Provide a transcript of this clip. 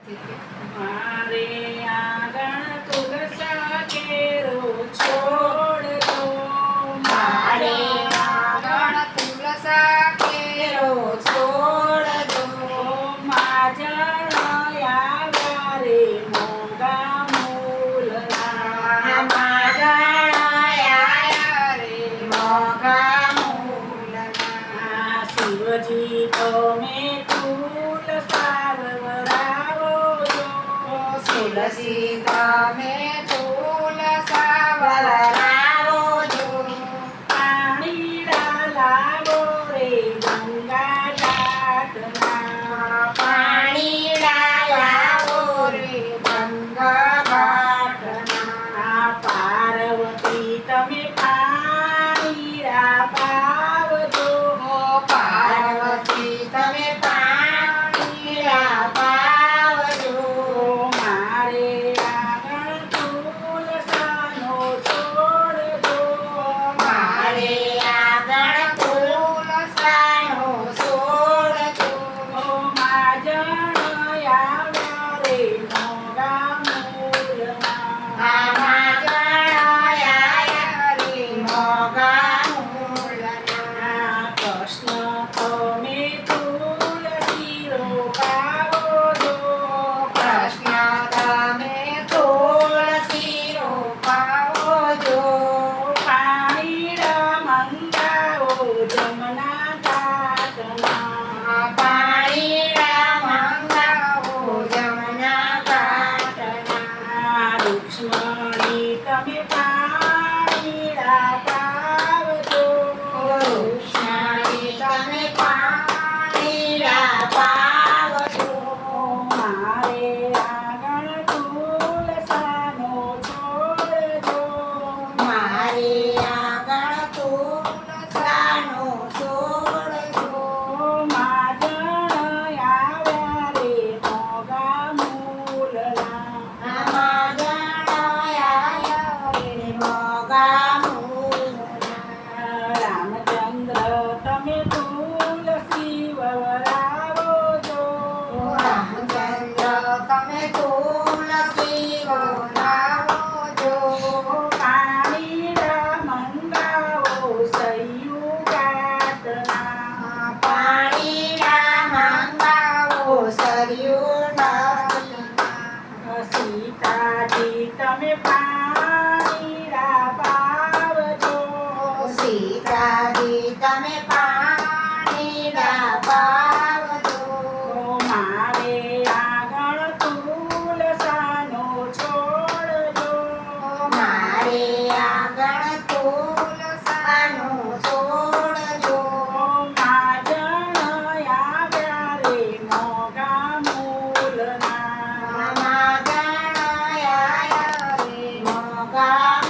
મારે આંગણ તુલસા કેરો છોડ દો. મારે આંગણ તુલસા કેરો છોડ દો. માજણ આવ્યા રે મોંઘા મૂલના. માજણ આયા રે મોંઘા મૂલના. શિવજી તમે તુલસા વવરાવો છો. તુલસી તમે તુલસા વવરાવો છો. પાણીડા લાવો રે ગંગા ઘાટના. પાણીડા લાવો રે ગંગા ઘાટના. પાર્વતી તમે પાણીડા પાવજો. પાર્વતી તમે પાણીડા પાવજો. મારે આંગણ તુલસાનો છોડ દો. મારે આંગણ તુલસાનો છોડ દો. માજણ આવ્યા રે મોંઘા મૂલના. માજણ આયા રે મોંઘા મૂલના. કૃષ્ણ તમે તુલસી રોપાવો છો. કૃષ્ણ તમે તુલસી રોપાવો છો. પાણીડા મંગાવો જમના ઘાટના. પાણીડા મંગાવો જમના ઘાટના. રૂક્ષ્મણી તમે પાણીડા પાવજો. વૃક્ષાણી તમે પાણીડા પાવજો. મારે આંગણ તુલસાનો છોડ દો. મારે આંગણ તુલસાનો છોડ દો. માજણ આવ્યા રે મોંઘા મૂલના. માજણ આયા રે મોંઘા મૂલના. રામચંદ્ર તમે તુલસી વવરાવો છો. રામચંદ્ર તમે તુલસી વવરાવો છો. પાણીડા મંગાવો સૈયું ઘાટના. પાણીડા મંગાવો સરયું નદીના. સીતાજી તમે પાણીડા પાવજો. સીતાજી તમે પાણીડા પાવજો. મારે આંગણ તુલસાનો છોડ દો. મારે આંગણ તુલસાનો છોડ દો. માજણ આવ્યા રે મોંઘા મૂલના. માજણ આયા રે મોંઘા